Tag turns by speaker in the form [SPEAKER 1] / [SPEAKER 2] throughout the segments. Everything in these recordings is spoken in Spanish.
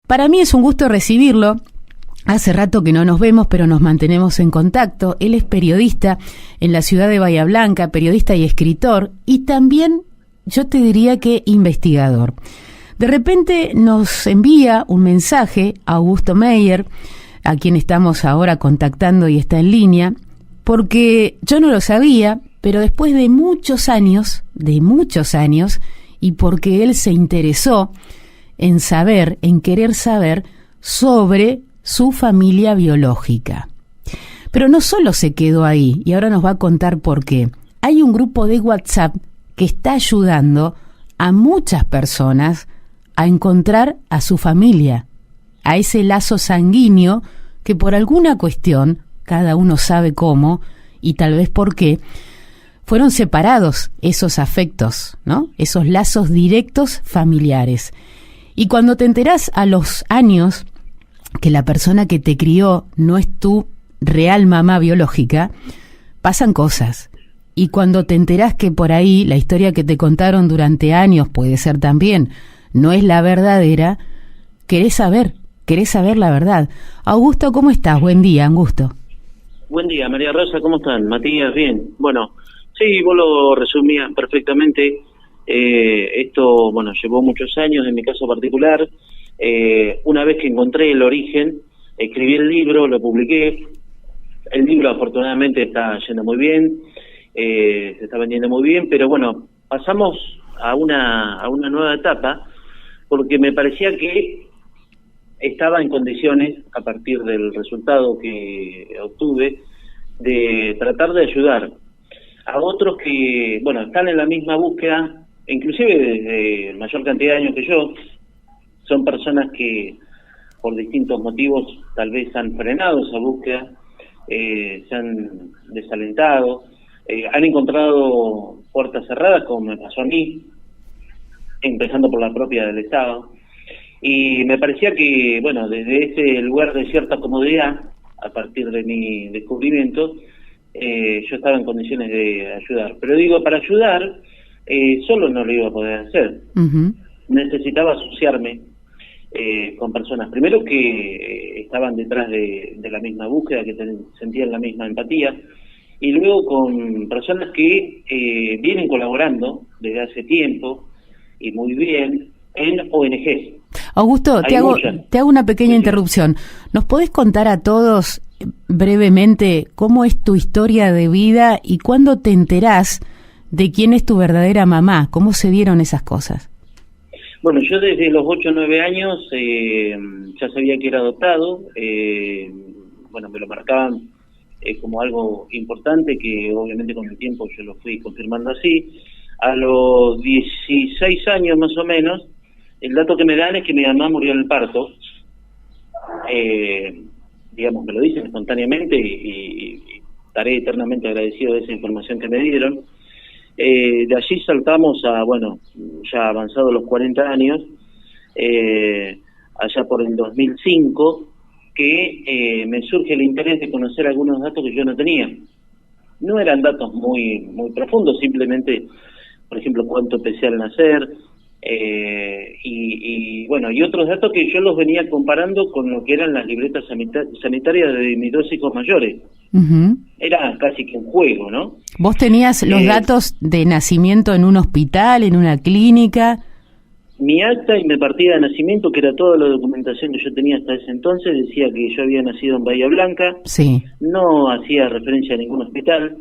[SPEAKER 1] Para mí es un gusto recibirlo. Hace rato que no nos vemos, pero nos mantenemos en contacto. Él es periodista en la ciudad de Bahía Blanca, periodista y escritor, y también, yo te diría que investigador. De repente nos envía un mensaje a Augusto Meyer, a quien estamos ahora contactando y está en línea, porque yo no lo sabía, pero después de muchos años, y porque él se interesó en saber, en querer saber sobre su familia biológica. Pero no solo se quedó ahí, y ahora nos va a contar por qué. Hay un grupo de WhatsApp que está ayudando a muchas personas a encontrar a su familia, a ese lazo sanguíneo que por alguna cuestión, cada uno sabe cómo y tal vez por qué, fueron separados esos afectos, ¿no? Esos lazos directos familiares. Y cuando te enterás a los años que la persona que te crió no es tu real mamá biológica, pasan cosas. Y cuando te enterás que por ahí la historia que te contaron durante años puede ser también, no es la verdadera, querés saber la verdad. Augusto, ¿cómo estás? Buen día, Augusto.
[SPEAKER 2] Buen día, María Rosa, ¿cómo están? Matías, bien. Bueno, sí, vos lo resumías perfectamente. Esto, bueno, llevó muchos años en mi caso particular. Una vez que encontré el origen, escribí el libro, lo publiqué. El libro afortunadamente está yendo muy bien, se está vendiendo muy bien, pero bueno, pasamos a una nueva etapa porque me parecía que estaba en condiciones, a partir del resultado que obtuve, de tratar de ayudar a otros que, bueno, están en la misma búsqueda, inclusive desde mayor cantidad de años que yo. Son personas que por distintos motivos tal vez han frenado esa búsqueda, se han desalentado, han encontrado puertas cerradas, como me pasó a mí, empezando por la propia del Estado. Y me parecía que, bueno, desde ese lugar de cierta comodidad, a partir de mi descubrimiento, yo estaba en condiciones de ayudar. Pero digo, para ayudar, solo no lo iba a poder hacer.
[SPEAKER 1] Uh-huh.
[SPEAKER 2] Necesitaba asociarme con personas, primero que estaban detrás de la misma búsqueda, que sentían la misma empatía, y luego con personas que vienen colaborando desde hace tiempo, y muy bien, en ONGs.
[SPEAKER 1] Augusto, te hago una pequeña interrupción. ¿Nos podés contar a todos brevemente cómo es tu historia de vida y cuándo te enterás de quién es tu verdadera mamá? ¿Cómo se dieron esas cosas?
[SPEAKER 2] Bueno, yo desde los 8 o 9 años ya sabía que era adoptado. Bueno, me lo marcaban como algo importante, que obviamente con el tiempo yo lo fui confirmando así. A los 16 años más o menos, el dato que me dan es que mi mamá murió en el parto. Digamos, me lo dicen espontáneamente y estaré eternamente agradecido de esa información que me dieron. De allí saltamos a, bueno, ya avanzados los 40 años, allá por el 2005, que me surge el interés de conocer algunos datos que yo no tenía. No eran datos muy profundos, simplemente, por ejemplo, cuánto pesé al nacer, y bueno, y otros datos que yo los venía comparando con lo que eran las libretas sanitarias de mis 2 hijos mayores. Uh-huh. Era casi que un juego, ¿no?
[SPEAKER 1] ¿Vos tenías los datos de nacimiento en un hospital, en una clínica?
[SPEAKER 2] Mi acta y mi partida de nacimiento, que era toda la documentación que yo tenía hasta ese entonces, decía que yo había nacido en Bahía Blanca.
[SPEAKER 1] Sí.
[SPEAKER 2] No hacía referencia a ningún hospital.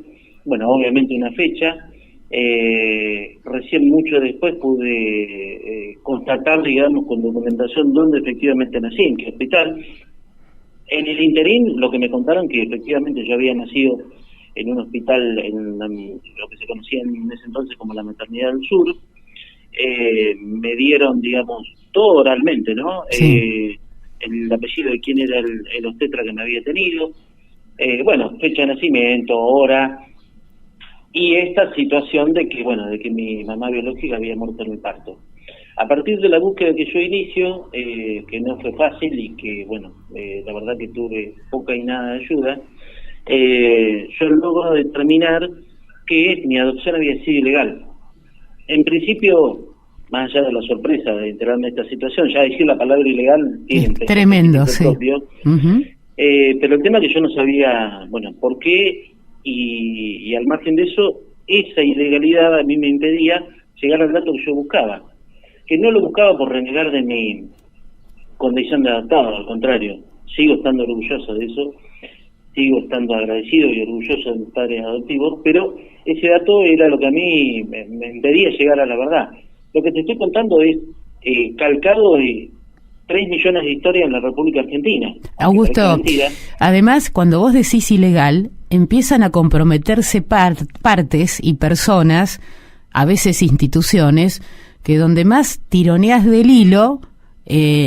[SPEAKER 2] Bueno, obviamente una fecha. Recién mucho después pude constatar, digamos, con documentación dónde efectivamente nací, en qué hospital. En el interín, lo que me contaron que efectivamente yo había nacido en un hospital, en lo que se conocía en ese entonces como la Maternidad del Sur. Me dieron, digamos, todo oralmente, ¿no? Sí. El apellido de quién era el obstetra que me había tenido, bueno, fecha de nacimiento, hora, y esta situación de que, bueno, de que mi mamá biológica había muerto en el parto. A partir de la búsqueda que yo inicio, que no fue fácil y que, bueno, la verdad que tuve poca y nada de ayuda, yo logro determinar que mi adopción había sido ilegal. En principio, más allá de la sorpresa de enterarme de esta situación, ya decir la palabra ilegal tiene
[SPEAKER 1] tremendo, sí.
[SPEAKER 2] Pero el tema es que yo no sabía, bueno, por qué, y al margen de eso, esa ilegalidad a mí me impedía llegar al dato que yo buscaba, que no lo buscaba por renegar de mi condición de adaptado, al contrario, sigo estando orgulloso de eso, sigo estando agradecido y orgulloso de mis padres adoptivos, pero ese dato era lo que a mí me impedía llegar a la verdad. Lo que te estoy contando es calcado de 3 millones de historias en la República Argentina.
[SPEAKER 1] Augusto, además, cuando vos decís ilegal, empiezan a comprometerse partes y personas, a veces instituciones, que donde más tironeás del hilo,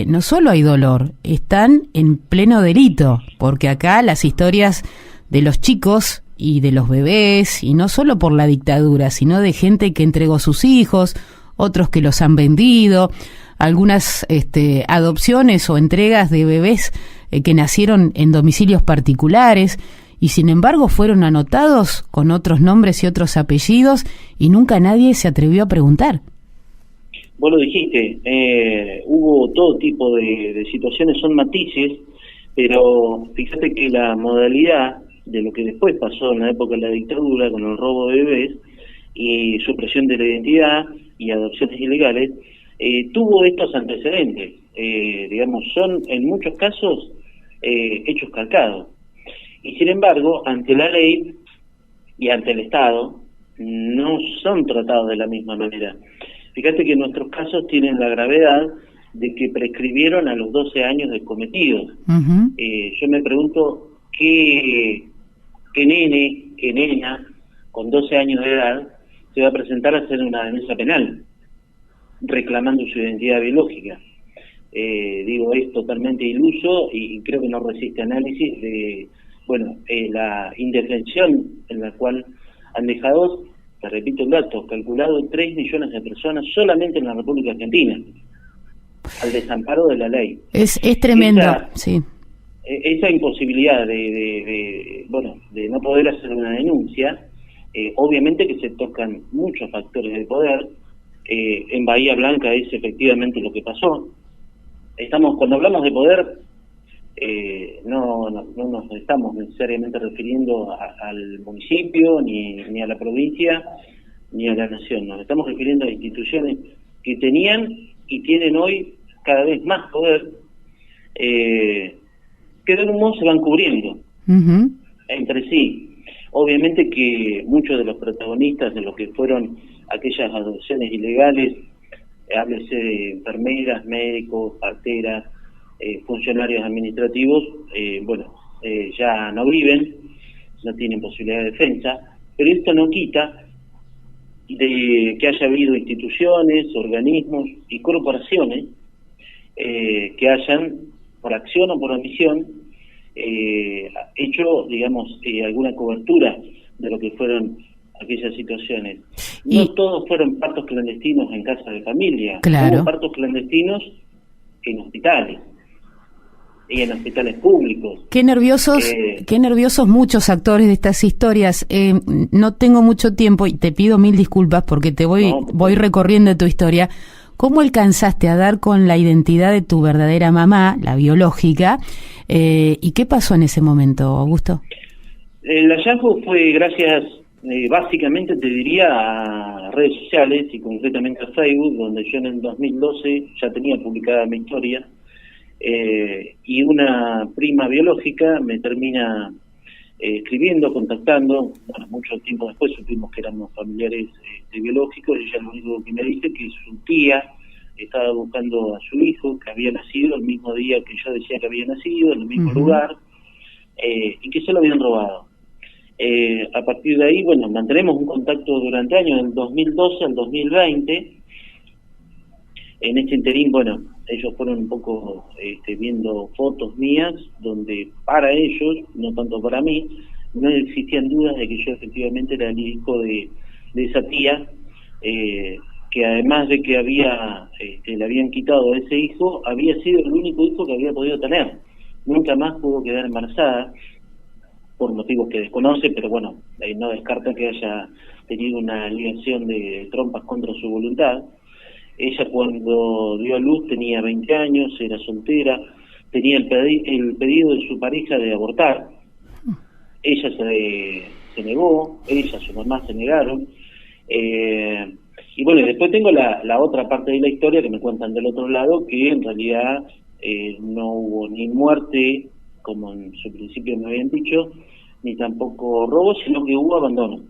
[SPEAKER 1] no solo hay dolor, están en pleno delito, porque acá las historias de los chicos y de los bebés, y no solo por la dictadura, sino de gente que entregó sus hijos, otros que los han vendido, algunas adopciones o entregas de bebés que nacieron en domicilios particulares y sin embargo fueron anotados con otros nombres y otros apellidos y nunca nadie se atrevió a preguntar.
[SPEAKER 2] Vos lo dijiste, hubo todo tipo de situaciones, son matices, pero fíjate que la modalidad de lo que después pasó en la época de la dictadura con el robo de bebés y supresión de la identidad y adopciones ilegales, tuvo estos antecedentes, digamos, son en muchos casos hechos calcados. Y sin embargo, ante la ley y ante el Estado, no son tratados de la misma manera. Fíjate que nuestros casos tienen la gravedad de que prescribieron a los 12 años de cometidos.
[SPEAKER 1] Uh-huh.
[SPEAKER 2] Yo me pregunto qué nene, qué nena, con 12 años de edad, se va a presentar a hacer una denuncia penal, reclamando su identidad biológica. Digo, es totalmente iluso y creo que no resiste análisis de, la indefensión en la cual han dejado, te repito el dato, calculado 3 millones de personas solamente en la República Argentina, al desamparo de la ley.
[SPEAKER 1] Es tremendo, sí.
[SPEAKER 2] Esa imposibilidad de no poder hacer una denuncia, obviamente que se tocan muchos factores de poder. En Bahía Blanca es efectivamente lo que pasó. Cuando hablamos de poder, no nos estamos necesariamente refiriendo al municipio, ni a la provincia, ni a la nación. Nos estamos refiriendo a instituciones que tenían y tienen hoy cada vez más poder, que de algún modo se van cubriendo
[SPEAKER 1] uh-huh.
[SPEAKER 2] entre sí. Obviamente que muchos de los protagonistas de lo que fueron aquellas adopciones ilegales, háblese de enfermeras, médicos, parteras, funcionarios administrativos, ya no viven, no tienen posibilidad de defensa, pero esto no quita de que haya habido instituciones, organismos y corporaciones que hayan, por acción o por omisión, hecho, digamos, alguna cobertura de lo que fueron aquellas situaciones. No todos fueron partos clandestinos en casa de familia,
[SPEAKER 1] claro.
[SPEAKER 2] Hubo partos clandestinos en hospitales y en hospitales públicos.
[SPEAKER 1] Qué nerviosos muchos actores de estas historias. No tengo mucho tiempo y te pido 1000 disculpas porque voy recorriendo tu historia. ¿Cómo alcanzaste a dar con la identidad de tu verdadera mamá, la biológica? ¿Y qué pasó en ese momento, Augusto?
[SPEAKER 2] El hallazgo fue gracias, básicamente te diría, a redes sociales y concretamente a Facebook, donde yo en el 2012 ya tenía publicada mi historia, y una prima biológica me termina escribiendo, contactando. Bueno, mucho tiempo después supimos que éramos familiares biológicos, y ella lo único que me dice que su tía estaba buscando a su hijo, que había nacido el mismo día que yo decía que había nacido, en el mismo uh-huh. lugar, y que se lo habían robado. A partir de ahí, mantenemos un contacto durante años, del 2012 al 2020. En este interín, ellos fueron un poco viendo fotos mías, donde para ellos, no tanto para mí, no existían dudas de que yo efectivamente era el hijo de esa tía, que además de que le habían quitado a ese hijo, había sido el único hijo que había podido tener. Nunca más pudo quedar embarazada, por motivos que desconoce, pero no descarta que haya tenido una ligación de trompas contra su voluntad. Ella cuando dio a luz tenía 20 años, era soltera, tenía el pedido de su pareja de abortar. Ella se negó, ella, su mamá se negaron. Y bueno, después tengo la otra parte de la historia que me cuentan del otro lado, que en realidad no hubo ni muerte, como en su principio me habían dicho, ni tampoco robo, sino que hubo abandono.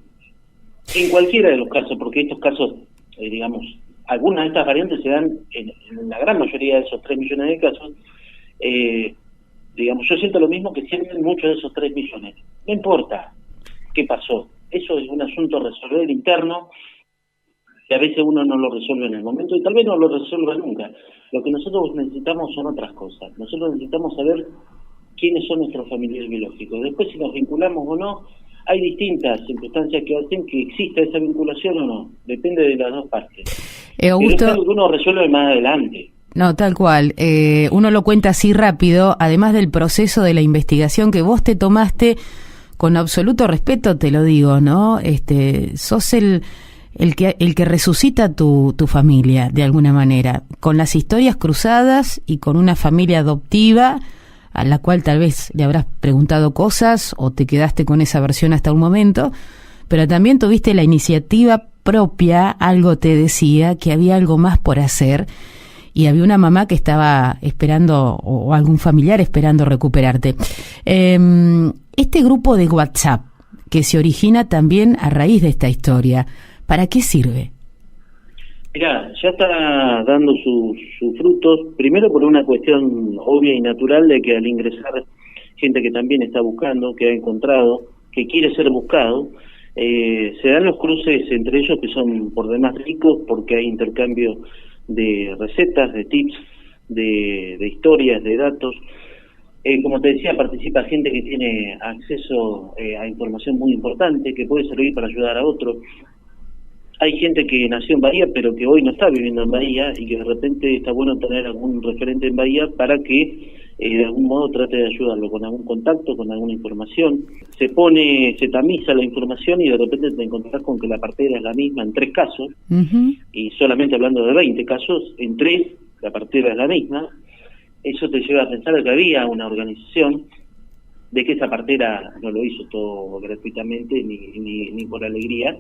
[SPEAKER 2] En cualquiera de los casos, porque estos casos, digamos, algunas de estas variantes se dan en la gran mayoría de esos 3 millones de casos. Digamos, yo siento lo mismo que sienten muchos de esos 3 millones. No importa qué pasó, eso es un asunto a resolver interno, que a veces uno no lo resuelve en el momento y tal vez no lo resuelva nunca. Lo que nosotros necesitamos son otras cosas. Nosotros necesitamos saber quiénes son nuestros familiares biológicos. Después, si nos vinculamos o no, hay distintas circunstancias que hacen que exista esa vinculación o no. Depende de las dos partes.
[SPEAKER 1] Augusto,
[SPEAKER 2] pero es algo que uno resuelve más adelante.
[SPEAKER 1] No, tal cual. Uno lo cuenta así rápido, además del proceso de la investigación que vos te tomaste con absoluto respeto, te lo digo, ¿no? Sos el que resucita tu familia, de alguna manera, con las historias cruzadas y con una familia adoptiva a la cual tal vez le habrás preguntado cosas o te quedaste con esa versión hasta un momento, pero también tuviste la iniciativa propia, algo te decía que había algo más por hacer y había una mamá que estaba esperando o algún familiar esperando recuperarte. Este grupo de WhatsApp que se origina también a raíz de esta historia, ¿para qué sirve?
[SPEAKER 2] Mirá, ya está dando sus frutos, primero por una cuestión obvia y natural de que al ingresar gente que también está buscando, que ha encontrado, que quiere ser buscado, se dan los cruces entre ellos que son por demás ricos porque hay intercambio de recetas, de tips, de historias, de datos. Como te decía, participa gente que tiene acceso a información muy importante, que puede servir para ayudar a otro. Hay gente que nació en Bahía, pero que hoy no está viviendo en Bahía, y que de repente está bueno tener algún referente en Bahía para que de algún modo trate de ayudarlo, con algún contacto, con alguna información. Se tamiza la información y de repente te encontrás con que la partera es la misma en 3 casos, y solamente hablando de 20 casos, en 3 la partera es la misma. Eso te lleva a pensar que había una organización, de que esa partera no lo hizo todo gratuitamente ni por alegría.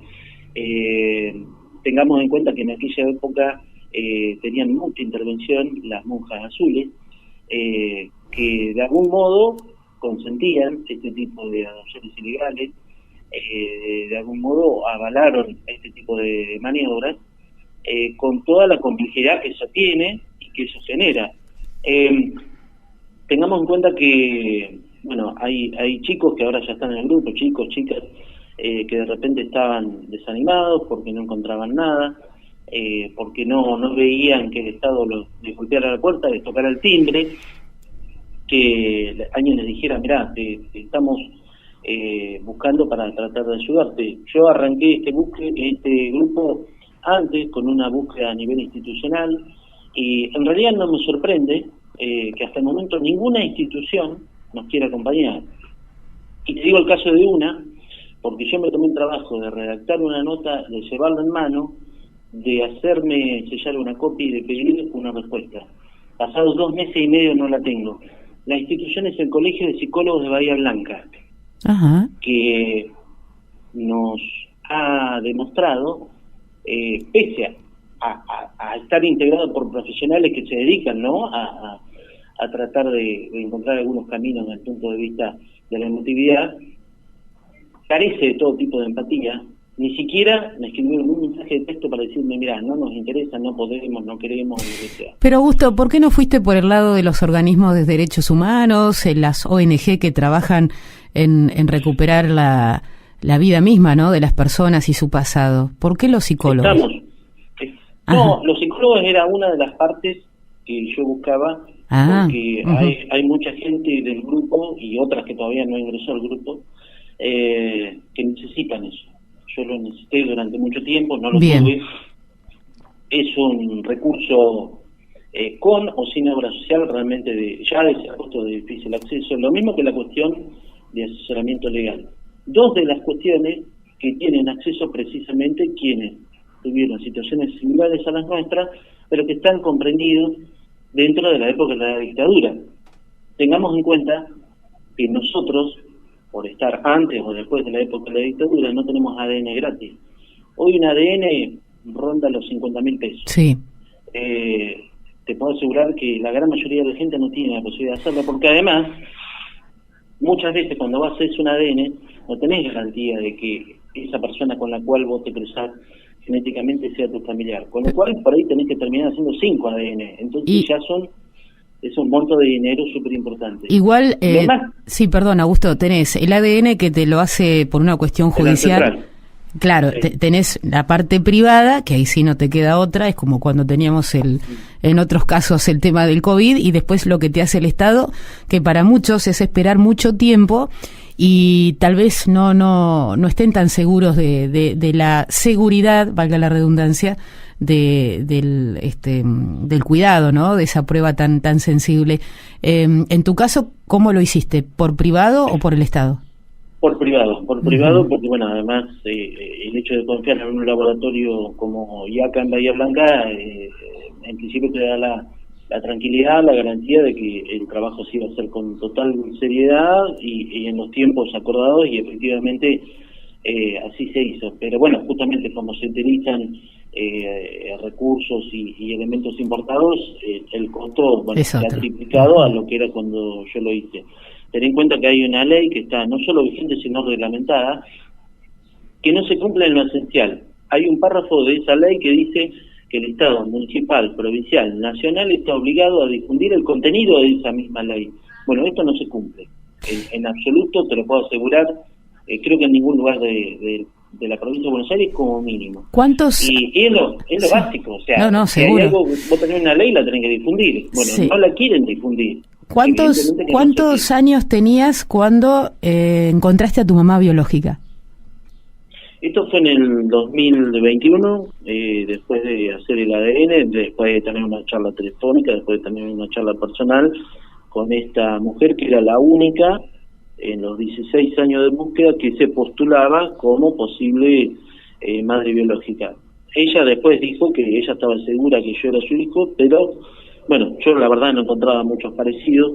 [SPEAKER 2] Tengamos en cuenta que en aquella época tenían mucha intervención las monjas azules, que de algún modo consentían este tipo de adopciones ilegales, de algún modo avalaron este tipo de maniobras, con toda la complejidad que eso tiene y que eso genera. Tengamos en cuenta que, bueno, hay chicos que ahora ya están en el grupo, chicos, chicas, que de repente estaban desanimados porque no encontraban nada, porque no veían que el Estado les golpeara la puerta, les tocara el timbre, que alguien les dijera, mirá, te estamos buscando para tratar de ayudarte. Yo arranqué este grupo antes con una búsqueda a nivel institucional, y en realidad no me sorprende que hasta el momento ninguna institución nos quiera acompañar. Y te digo el caso de una, porque yo me tomé el trabajo de redactar una nota, de llevarla en mano, de hacerme sellar una copia y de pedir una respuesta. Pasados 2 meses y medio no la tengo. La institución es el Colegio de Psicólogos de Bahía Blanca, que nos ha demostrado, pese a estar integrado por profesionales que se dedican, ¿no?, a tratar de encontrar algunos caminos desde el punto de vista de la emotividad, carece de todo tipo de empatía. Ni siquiera me escribieron un mensaje de texto para decirme, mira, no nos interesa, no podemos, no queremos, lo que sea.
[SPEAKER 1] Pero Augusto, ¿por qué no fuiste por el lado de los organismos de derechos humanos, las ONG que trabajan en recuperar la vida misma, ¿no?, de las personas y su pasado? ¿Por qué los psicólogos?
[SPEAKER 2] No, los psicólogos era una de las partes que yo buscaba, porque hay mucha gente del grupo y otras que todavía no ingresó al grupo, que necesitan eso. Yo lo necesité durante mucho tiempo, no lo tuve. Es un recurso con o sin obra social realmente ya de ese costo de difícil acceso, lo mismo que la cuestión de asesoramiento legal. 2 de las cuestiones que tienen acceso precisamente quienes tuvieron situaciones similares a las nuestras, pero que están comprendidos dentro de la época de la dictadura. Tengamos en cuenta que nosotros, por estar antes o después de la época de la dictadura, no tenemos ADN gratis. Hoy un ADN ronda los 50.000 pesos.
[SPEAKER 1] Sí.
[SPEAKER 2] Te puedo asegurar que la gran mayoría de la gente no tiene la posibilidad de hacerlo, porque además, muchas veces cuando vas a hacer un ADN, no tenés garantía de que esa persona con la cual vos te cruzás genéticamente sea tu familiar. Con lo cual, por ahí tenés que terminar haciendo 5 ADN. Entonces es un monto de dinero súper importante.
[SPEAKER 1] Igual, sí, perdón, Augusto, tenés el ADN que te lo hace por una cuestión judicial. Claro, sí. Tenés la parte privada, que ahí sí no te queda otra, es como cuando teníamos en otros casos el tema del COVID, y después lo que te hace el Estado, que para muchos es esperar mucho tiempo y tal vez no estén tan seguros de la seguridad, valga la redundancia, del cuidado, ¿no? De esa prueba tan sensible. En tu caso, ¿cómo lo hiciste? ¿Por privado o por el Estado?
[SPEAKER 2] Por privado, porque bueno, además el hecho de confiar en un laboratorio como IACA en Bahía Blanca, en principio te da la tranquilidad, la garantía de que el trabajo se iba a hacer con total seriedad y en los tiempos acordados, y efectivamente así se hizo. Pero bueno, justamente como se utilizan recursos y elementos importados, el costo se ha triplicado a lo que era cuando yo lo hice. Ten en cuenta que hay una ley que está no solo vigente, sino reglamentada, que no se cumple en lo esencial. Hay un párrafo de esa ley que dice que el Estado municipal, provincial, nacional está obligado a difundir el contenido de esa misma ley. Bueno, esto no se cumple. En absoluto, te lo puedo asegurar, creo que en ningún lugar de la provincia de Buenos Aires como mínimo.
[SPEAKER 1] ¿Cuántos?
[SPEAKER 2] Y es lo básico, o sea,
[SPEAKER 1] no,
[SPEAKER 2] si
[SPEAKER 1] seguro.
[SPEAKER 2] hay algo, vos tenés una ley, la tenés que difundir. Bueno, no la quieren difundir.
[SPEAKER 1] ¿Cuántos años tenías cuando encontraste a tu mamá biológica?
[SPEAKER 2] Esto fue en el 2021, después de hacer el ADN, después de tener una charla telefónica, después de tener una charla personal con esta mujer que era la única en los 16 años de búsqueda que se postulaba como posible madre biológica. Ella después dijo que ella estaba segura que yo era su hijo, pero bueno, yo la verdad no encontraba muchos parecidos.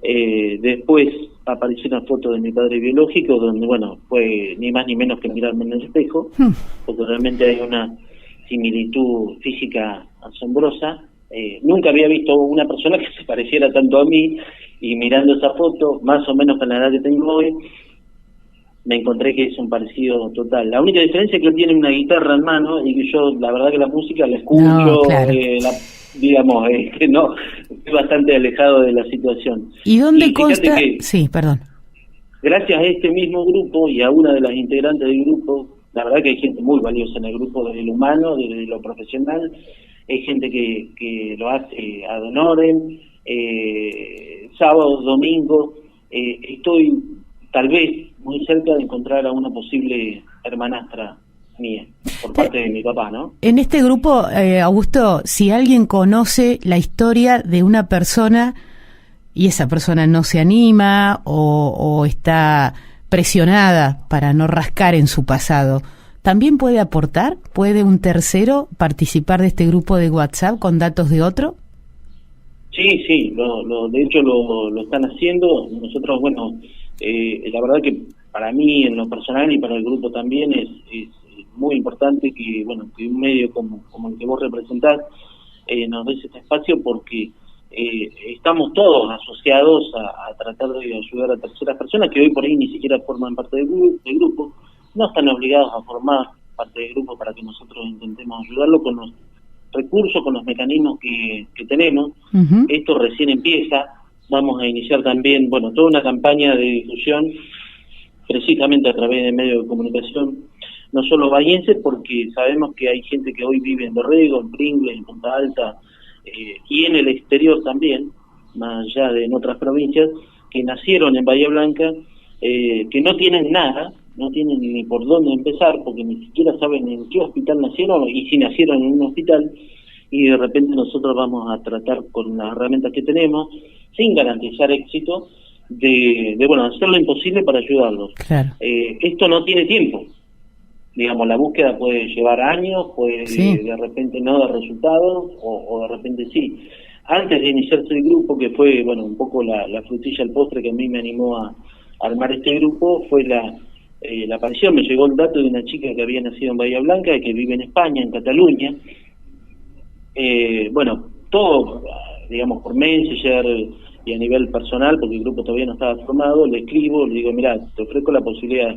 [SPEAKER 2] Después apareció una foto de mi padre biológico donde, bueno, fue ni más ni menos que mirarme en el espejo, porque realmente hay una similitud física asombrosa. Nunca había visto una persona que se pareciera tanto a mí, y mirando esa foto, más o menos con la edad que tengo hoy, me encontré que es un parecido total. La única diferencia es que él tiene una guitarra en mano y que yo, la verdad que la música la escucho, digamos, que no, estoy bastante alejado de la situación.
[SPEAKER 1] ¿Y dónde consta? Sí, perdón.
[SPEAKER 2] Gracias a este mismo grupo y a una de las integrantes del grupo, la verdad que hay gente muy valiosa en el grupo, desde lo humano, desde lo profesional, hay gente que lo hace ad honorem, sábados, domingos, estoy tal vez muy cerca de encontrar a una posible hermanastra mía, por parte de mi papá, ¿no?
[SPEAKER 1] En este grupo, Augusto, si alguien conoce la historia de una persona y esa persona no se anima o está presionada para no rascar en su pasado, ¿también puede aportar? ¿Puede un tercero participar de este grupo de WhatsApp con datos de otro?
[SPEAKER 2] Sí, de hecho lo están haciendo. Nosotros, bueno, la verdad que para mí en lo personal y para el grupo también es muy importante que, bueno, que un medio como el que vos representás nos des este espacio, porque estamos todos asociados a tratar de ayudar a terceras personas que hoy por ahí ni siquiera forman parte del grupo, no están obligados a formar parte del grupo para que nosotros intentemos ayudarlo con los recursos, con los mecanismos que tenemos. Uh-huh. Esto recién empieza. Vamos a iniciar también, bueno, toda una campaña de difusión precisamente a través de medios de comunicación, no solo bahienses, porque sabemos que hay gente que hoy vive en Dorrego, en Pringles, en Punta Alta, y en el exterior también, más allá de en otras provincias, que nacieron en Bahía Blanca, que no tienen nada, no tienen ni por dónde empezar, porque ni siquiera saben en qué hospital nacieron y si nacieron en un hospital, y de repente nosotros vamos a tratar con las herramientas que tenemos, sin garantizar éxito, de bueno, hacer lo imposible para ayudarlos.
[SPEAKER 1] Claro.
[SPEAKER 2] Esto no tiene tiempo. digamos, la búsqueda puede llevar años, puede
[SPEAKER 1] Sí.
[SPEAKER 2] de repente no dar resultados, o de repente sí. Antes de iniciarse el grupo, que fue, bueno, un poco la frutilla al postre que a mí me animó a armar este grupo, fue la aparición, me llegó el dato de una chica que había nacido en Bahía Blanca y que vive en España, en Cataluña. Bueno, todo, digamos, por Messenger y a nivel personal, porque el grupo todavía no estaba formado, le escribo, le digo, mira, te ofrezco la posibilidad,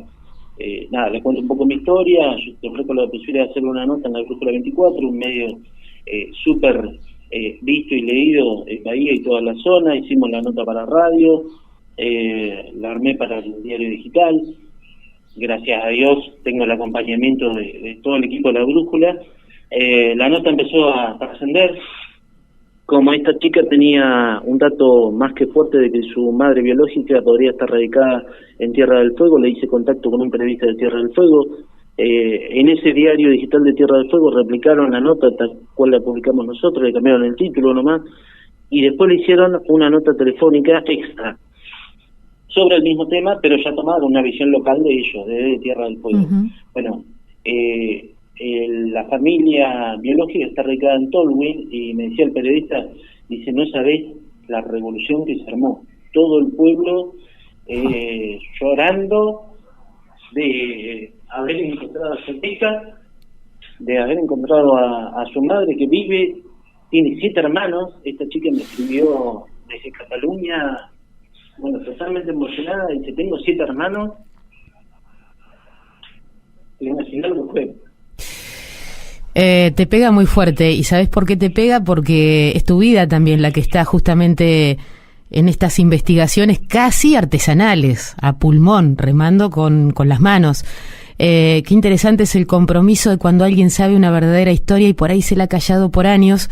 [SPEAKER 2] nada, le cuento un poco mi historia, yo te ofrezco la posibilidad de hacer una nota en la Brújula 24, un medio súper visto y leído en Bahía y toda la zona, hicimos la nota para radio, la armé para el diario digital, gracias a Dios tengo el acompañamiento de todo el equipo de la Brújula. La nota empezó a trascender. Como esta chica tenía un dato más que fuerte de que su madre biológica podría estar radicada en Tierra del Fuego, le hice contacto con un periodista de Tierra del Fuego. En ese diario digital de Tierra del Fuego replicaron la nota tal cual la publicamos nosotros, le cambiaron el título nomás, y después le hicieron una nota telefónica extra sobre el mismo tema, pero ya tomaron una visión local de ellos, de Tierra del Fuego.
[SPEAKER 1] Ujú.
[SPEAKER 2] Bueno, la familia biológica está radicada en Tolwyn, y me decía el periodista, dice, no sabés la revolución que se armó. Todo el pueblo llorando de haber encontrado a su hija, de haber encontrado a su madre que vive, tiene 7 hermanos. Esta chica me escribió desde Cataluña, bueno, totalmente emocionada, dice, tengo 7 hermanos. ¿Te imaginas lo que fue?
[SPEAKER 1] Te pega muy fuerte. ¿Y sabes por qué te pega? Porque es tu vida también la que está justamente en estas investigaciones casi artesanales, a pulmón, remando con las manos. Qué interesante es el compromiso de cuando alguien sabe una verdadera historia y por ahí se la ha callado por años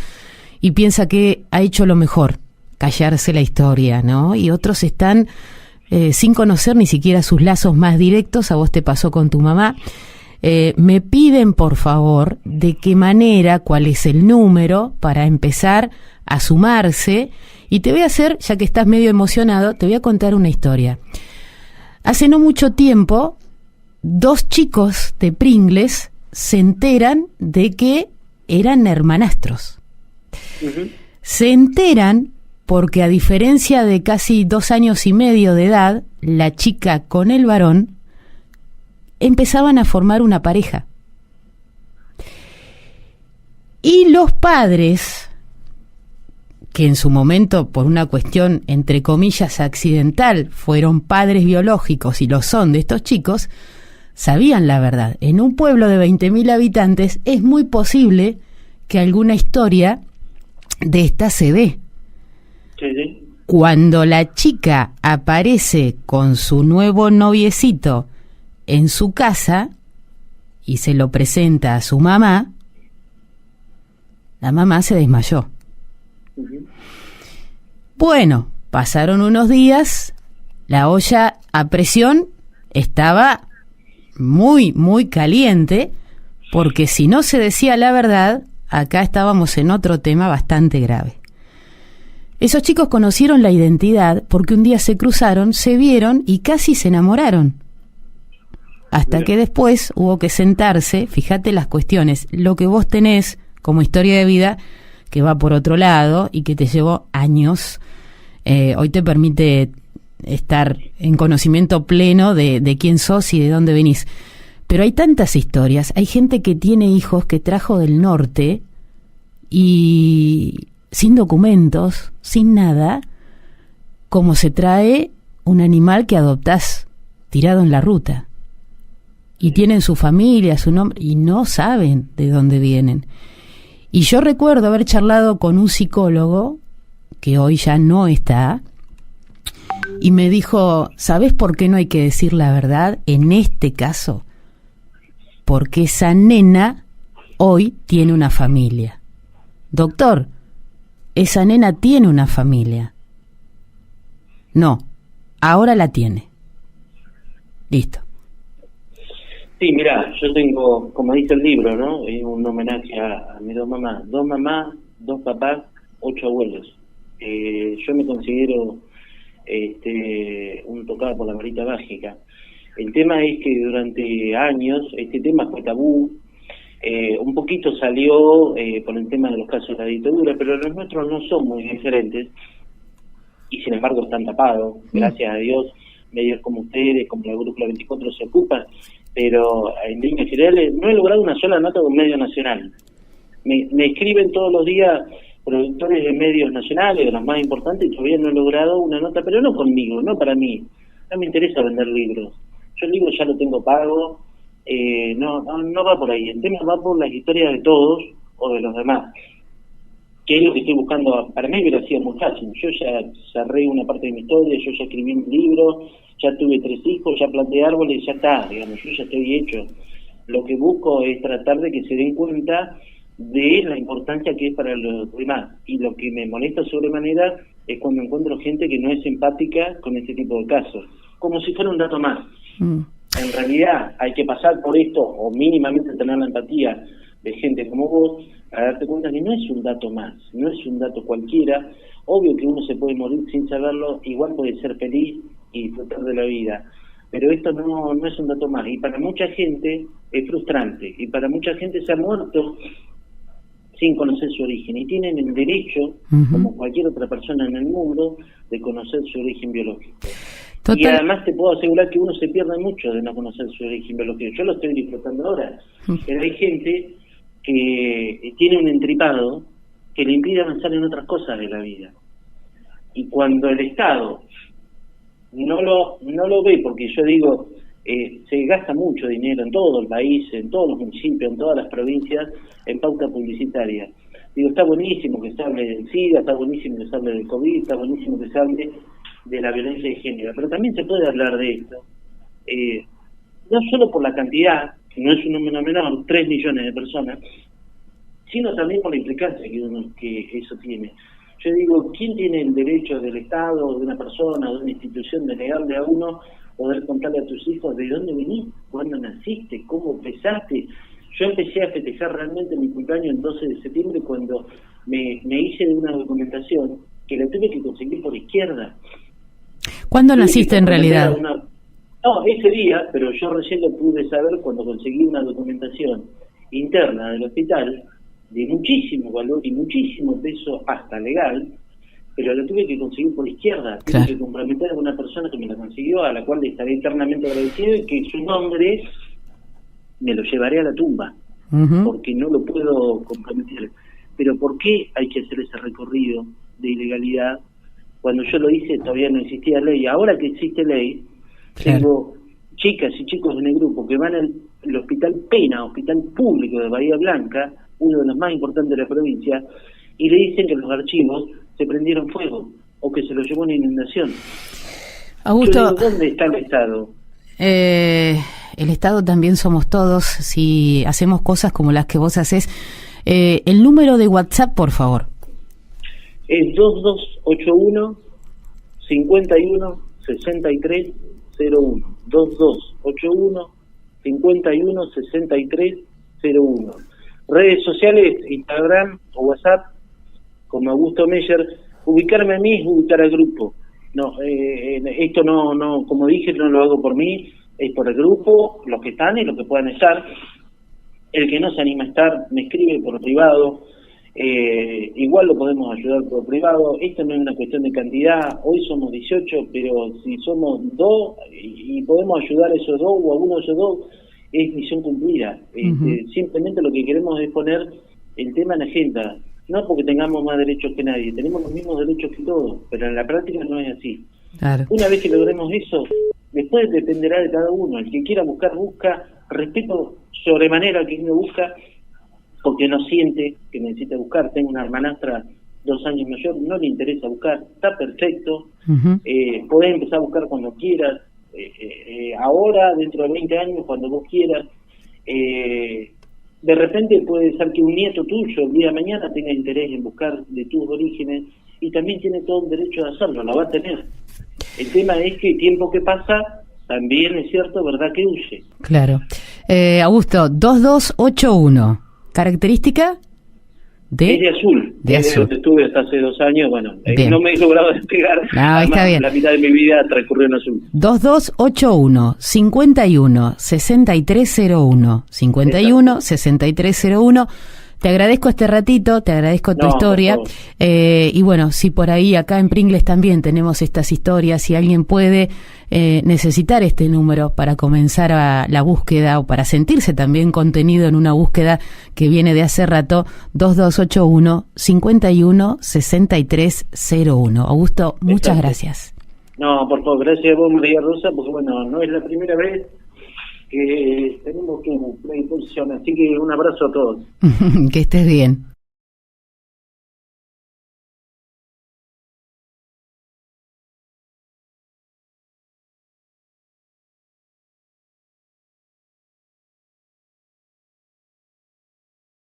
[SPEAKER 1] y piensa que ha hecho lo mejor, callarse la historia, ¿no? Y otros están sin conocer ni siquiera sus lazos más directos. A vos te pasó con tu mamá. Me piden, por favor, de qué manera, cuál es el número para empezar a sumarse. Y te voy a hacer, ya que estás medio emocionado, te voy a contar una historia. Hace no mucho tiempo, 2 chicos de Pringles se enteran de que eran hermanastros.
[SPEAKER 2] Uh-huh.
[SPEAKER 1] Se enteran porque, a diferencia de casi 2 años y medio de edad, la chica con el varón empezaban a formar una pareja. Y los padres, que en su momento, por una cuestión entre comillas accidental, fueron padres biológicos y lo son de estos chicos, sabían la verdad. En un pueblo de 20.000 habitantes es muy posible que alguna historia de esta se dé.
[SPEAKER 2] Sí, sí.
[SPEAKER 1] Cuando la chica aparece con su nuevo noviecito en su casa y se lo presenta a su mamá, la mamá se desmayó.
[SPEAKER 2] Uh-huh.
[SPEAKER 1] Bueno, pasaron unos días, la olla a presión estaba muy, muy caliente, porque si no se decía la verdad, acá estábamos en otro tema bastante grave. Esos chicos conocieron la identidad porque un día se cruzaron, se vieron y casi se enamoraron. Hasta que después hubo que sentarse, fíjate las cuestiones, lo que vos tenés como historia de vida, que va por otro lado y que te llevó años, hoy te permite estar en conocimiento pleno de quién sos y de dónde venís. Pero hay tantas historias, hay gente que tiene hijos que trajo del norte y sin documentos, sin nada, como se trae un animal que adoptás tirado en la ruta. Y tienen su familia, su nombre, y no saben de dónde vienen. Y yo recuerdo haber charlado con un psicólogo, que hoy ya no está, y me dijo, ¿sabés por qué no hay que decir la verdad en este caso? Porque esa nena hoy tiene una familia. Doctor, esa nena tiene una familia. No, ahora la tiene. Listo.
[SPEAKER 2] Sí, mirá, yo tengo, como dice el libro, ¿no? Un homenaje a mis 2 mamás. 2 mamás, 2 papás, 8 abuelos. Yo me considero un tocado por la varita mágica. El tema es que durante años este tema fue tabú, un poquito salió por el tema de los casos de la dictadura, pero los nuestros no son muy diferentes y sin embargo están tapados. Gracias a Dios, medios como ustedes, como la Brújula 24 se ocupan, pero en líneas generales no he logrado una sola nota con medio nacional. Me escriben todos los días productores de medios nacionales, de los más importantes, y todavía no he logrado una nota, pero no conmigo, no para mí. No me interesa vender libros. Yo el libro ya lo tengo pago, no va por ahí. El tema va por las historias de todos o de los demás, que es lo que estoy buscando. Para mí hubiera sido muy fácil. Yo ya cerré una parte de mi historia, yo ya escribí un libro, ya tuve 3 hijos, ya planté árboles, ya está, digamos, yo ya estoy hecho. Lo que busco es tratar de que se den cuenta de la importancia que es para los demás, y lo que me molesta sobremanera es cuando encuentro gente que no es empática con este tipo de casos, como si fuera un dato más. En realidad hay que pasar por esto, o mínimamente tener la empatía de gente como vos, para darte cuenta que no es un dato más, no es un dato cualquiera. Obvio que uno se puede morir sin saberlo, igual puede ser feliz y disfrutar de la vida, pero esto no es un dato más, y para mucha gente es frustrante, y para mucha gente se ha muerto sin conocer su origen, y tienen el derecho, como cualquier otra persona en el mundo, de conocer su origen biológico. Total. Y además te puedo asegurar que uno se pierde mucho de no conocer su origen biológico. Yo lo estoy disfrutando ahora, pero hay gente que tiene un entripado que le impide avanzar en otras cosas de la vida. Y cuando el Estado no lo ve, porque yo digo, se gasta mucho dinero en todo el país, en todos los municipios, en todas las provincias, en pauta publicitaria. Digo, está buenísimo que se hable del SIDA, está buenísimo que se hable del COVID, está buenísimo que se hable de la violencia de género, pero también se puede hablar de esto, no solo por la cantidad, que no es un número menor, 3 millones de personas, sino también por la implicancia que eso tiene. Yo digo, ¿quién tiene el derecho del Estado, de una persona, de una institución, de negarle a uno poder contarle a tus hijos de dónde venís, cuándo naciste, cómo empezaste? Yo empecé a festejar realmente mi cumpleaños el 12 de septiembre cuando me hice de una documentación que la tuve que conseguir por izquierda.
[SPEAKER 1] ¿Cuándo naciste en realidad?
[SPEAKER 2] No, ese día, pero yo recién lo pude saber cuando conseguí una documentación interna del hospital de muchísimo valor y muchísimo peso, hasta legal, pero la tuve que conseguir por izquierda. Claro. Tuve que comprometer a una persona que me la consiguió, a la cual le estaré eternamente agradecido, y que su nombre me lo llevaré a la tumba, porque no lo puedo comprometer. Pero ¿por qué hay que hacer ese recorrido de ilegalidad? Cuando yo lo hice todavía no existía ley. Ahora que existe ley, claro, tengo chicas y chicos en el grupo que van al Hospital Pena, hospital público de Bahía Blanca, uno de los más importantes de la provincia, y le dicen que los archivos se prendieron fuego o que se los llevó una inundación.
[SPEAKER 1] Augusto,
[SPEAKER 2] yo digo, ¿dónde está el Estado?
[SPEAKER 1] El Estado también somos todos si hacemos cosas como las que vos haces. El número de WhatsApp, por favor.
[SPEAKER 2] Es 2281 51 63 01. 2281 51 63 01. Redes sociales, Instagram o WhatsApp, como Augusto Meyer. Ubicarme a mí es ubicar al grupo. No, esto no, como dije, no lo hago por mí, es por el grupo, los que están y los que puedan estar. El que no se anima a estar, me escribe por privado. Igual lo podemos ayudar por privado. Esto no es una cuestión de cantidad. Hoy somos 18, pero si somos 2 y podemos ayudar a esos 2 o a uno de esos 2, es misión cumplida. Simplemente lo que queremos es poner el tema en agenda, no porque tengamos más derechos que nadie, tenemos los mismos derechos que todos, pero en la práctica no es así. Claro. Una vez que logremos eso, después dependerá de cada uno. El que quiera buscar, busca. Respeto sobremanera que uno busca, porque no siente que necesita buscar. Tengo una hermanastra 2 años mayor, no le interesa buscar, está perfecto. Podés empezar a buscar cuando quieras, ahora, dentro de 20 años, cuando vos quieras. De repente puede ser que un nieto tuyo el día de mañana tenga interés en buscar de tus orígenes, y también tiene todo el derecho de hacerlo, la va a tener. El tema es que el tiempo que pasa también es cierto, ¿verdad?, que huye. Claro.
[SPEAKER 1] Augusto, 2281. ¿Característica?
[SPEAKER 2] Es de Azul.
[SPEAKER 1] De Azul.
[SPEAKER 2] Donde estuve hasta hace 2 años, bueno,
[SPEAKER 1] Bien.
[SPEAKER 2] no me he logrado despegar.
[SPEAKER 1] No,
[SPEAKER 2] Además,
[SPEAKER 1] está bien.
[SPEAKER 2] La mitad de mi vida transcurrió en Azul.
[SPEAKER 1] 2281 51 6301 51 6301. Te agradezco este ratito, te agradezco tu historia. Y bueno, si por ahí acá en Pringles también tenemos estas historias, si alguien puede necesitar este número para comenzar a la búsqueda o para sentirse también contenido en una búsqueda que viene de hace rato, 2281 51 6301. Augusto, muchas gracias.
[SPEAKER 2] No, por favor, gracias a vos, María Rosa, porque bueno, no es la primera vez que tenemos que predisposición, así que un abrazo a todos.
[SPEAKER 1] Que estés bien.